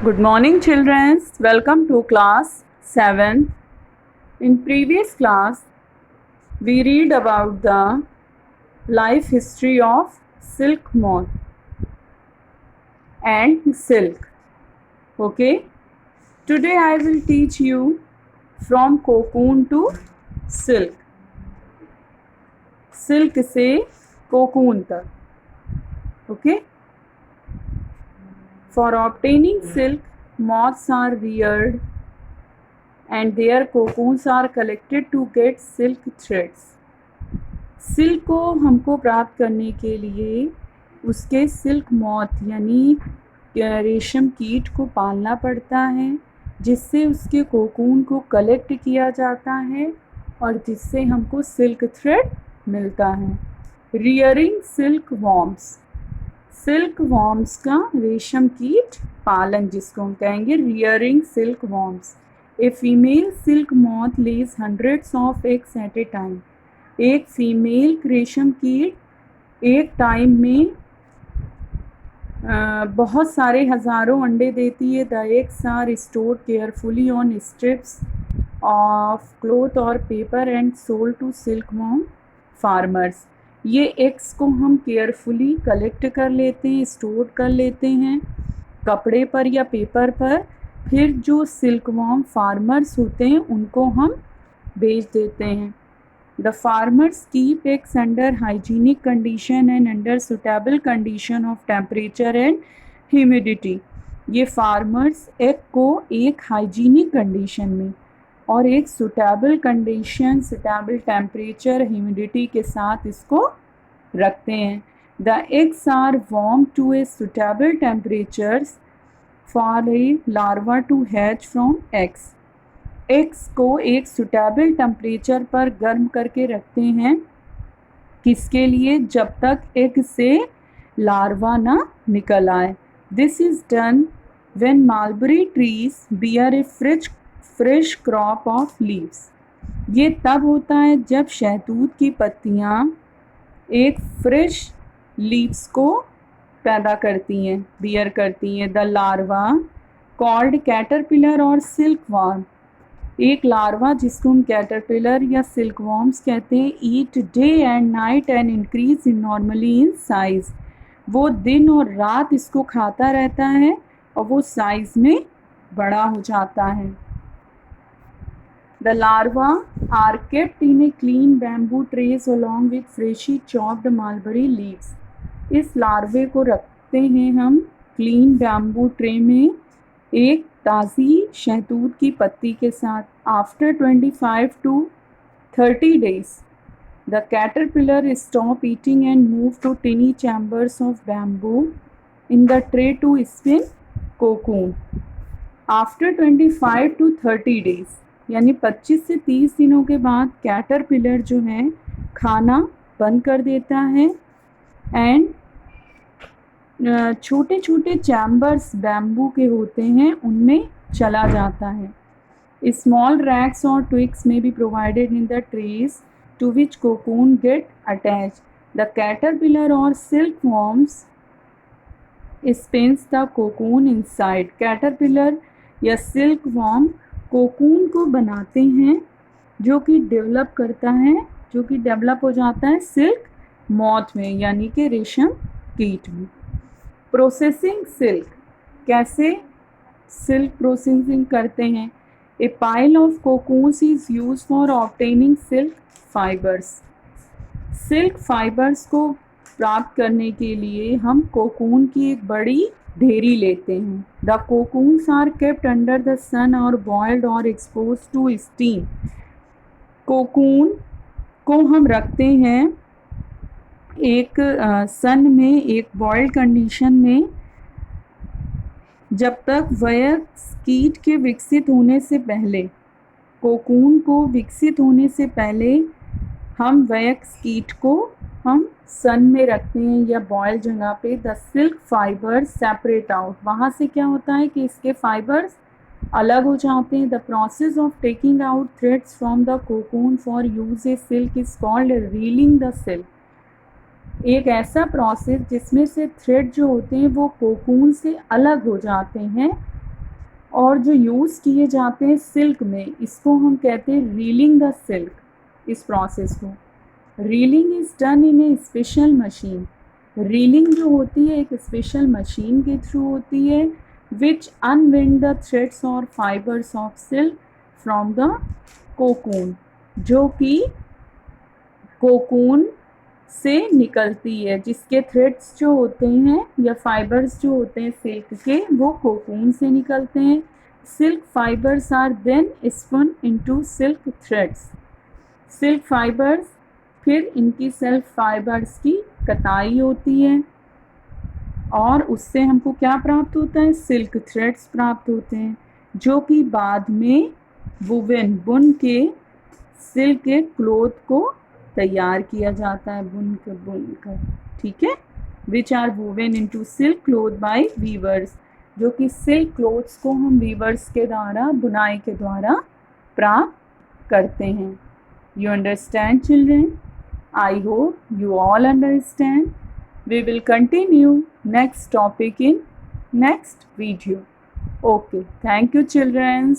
Good morning, children. Welcome to class 7. In previous class, we read about the life history of silk moth and silk. Okay. Today I will teach you from cocoon to silk. Silk से cocoon तक. Okay. For obtaining silk, moths are reared and their cocoons are collected to get silk threads. Silk को हमको प्राप्त करने के लिए उसके silk moth यानी रेशम कीट को पालना पड़ता है, जिससे उसके कोकून को कलेक्ट किया जाता है और जिससे हमको सिल्क थ्रेड मिलता है. Rearing silk worms, silk worms का रेशम कीट पालन जिसको हम कहेंगे rearing silk worms. A female silk moth lays hundreds of eggs at a time. एक फीमेल रेशम कीट एक टाइम में बहुत सारे हज़ारों अंडे देती है. The eggs are stored carefully on strips of cloth और paper and sold to silk worm farmers. ये एग्स को हम केयरफुली कलेक्ट कर लेते हैं, स्टोर कर लेते हैं कपड़े पर या पेपर पर. फिर जो सिल्क वॉर्म फार्मर्स होते हैं उनको हम बेच देते हैं. The farmers keep eggs under hygienic condition and under suitable condition of temperature and humidity. ये farmers egg को एक hygienic condition में और एक suitable condition, suitable temperature, humidity के साथ इसको रखते हैं. The eggs are warmed to a suitable temperatures for a larva to hatch from eggs. Eggs को एक सुटेबल टेम्परेचर पर गर्म करके रखते हैं. किसके लिए? जब तक एग से लार्वा ना निकल आए. This is done when mulberry trees bear a fresh crop of leaves. ये तब होता है जब शहतूत की पत्तियाँ एक फ्रेश लीव्स को पैदा करती हैं, बियर करती हैं. द लार्वा कॉल्ड कैटरपिलर और सिल्क वॉर्म, एक लार्वा जिसको हम कैटरपिलर या सिल्क वॉर्म्स कहते हैं, eat day and night and increase in normally in size. वो दिन और रात इसको खाता रहता है और वो साइज़ में बड़ा हो जाता है. The larva are kept in a clean bamboo trays along with freshly chopped mulberry leaves. इस लार्वे को रखते हैं हम क्लीन बैम्बू ट्रे में एक ताज़ी शहतूत की पत्ती के साथ. After 25 to 30 days, the caterpillar stop eating and move to tiny chambers of bamboo in the tray to spin cocoon. After 25 to 30 days, यानी 25 से 30 दिनों के बाद कैटरपिलर जो है खाना बंद कर देता है एंड छोटे छोटे चैम्बर्स बैम्बू के होते हैं उनमें चला जाता है. स्मॉल रैक्स और ट्विग्स में be provided in the trees to which cocoon get attach. The caterpillar और silk worms spins the cocoon inside. Caterpillar या सिल्क वॉर्म कोकून को बनाते हैं जो कि डेवलप करता है, जो कि डेवलप हो जाता है सिल्क मॉथ में यानी कि रेशम कीट में. प्रोसेसिंग सिल्क, कैसे सिल्क प्रोसेसिंग करते हैं? ए pile of cocoons is use for obtaining silk fibres. Silk fibres को प्राप्त करने के लिए हम कोकून की एक बड़ी ढेरी लेते हैं. The cocoons are kept under the sun और बॉयल्ड और एक्सपोज टू स्टीम. कोकून को हम रखते हैं एक सन में, एक बॉइल्ड कंडीशन में, जब तक वयस्क कीट के विकसित होने से पहले. कोकून को विकसित होने से पहले हम वयस्क कीट को हम सन में रखते हैं या बॉयल जगह पे. The silk fibres separate out, वहाँ से क्या होता है कि इसके फाइबर्स अलग हो जाते हैं. The process of taking out threads from the cocoon for use a silk is called reeling the silk. एक ऐसा प्रोसेस जिसमें से थ्रेड जो होते हैं वो कोकून से अलग हो जाते हैं और जो यूज़ किए जाते हैं सिल्क में, इसको हम कहते हैं रीलिंग द सिल्क, इस प्रोसेस को। Reeling is done in a special machine. Reeling जो होती है एक स्पेशल मशीन के थ्रू होती है, विच अनविंड द थ्रेड्स और fibres of silk from the cocoon, जो कि कोकून से निकलती है, जिसके थ्रेड्स जो होते हैं या फाइबर्स जो होते हैं सिल्क के, वो कोकून से निकलते हैं। Silk fibres are then spun into silk threads. Silk fibres, फिर इनकी सिल्क फाइबर्स की कताई होती है और उससे हमको क्या प्राप्त होता है, सिल्क थ्रेड्स प्राप्त होते हैं, जो कि बाद में वुवन बुन के सिल्क के क्लोथ को तैयार किया जाता है, बुनकर, ठीक है। Which are woven into silk cloth by weavers, जो कि सिल्क क्लोथ्स को हम वीवर्स के द्वारा, बुनाई के द्वारा प्राप्त करते हैं। You understand, children? I hope you all understand. We will continue next topic in next video. Okay, thank you, children.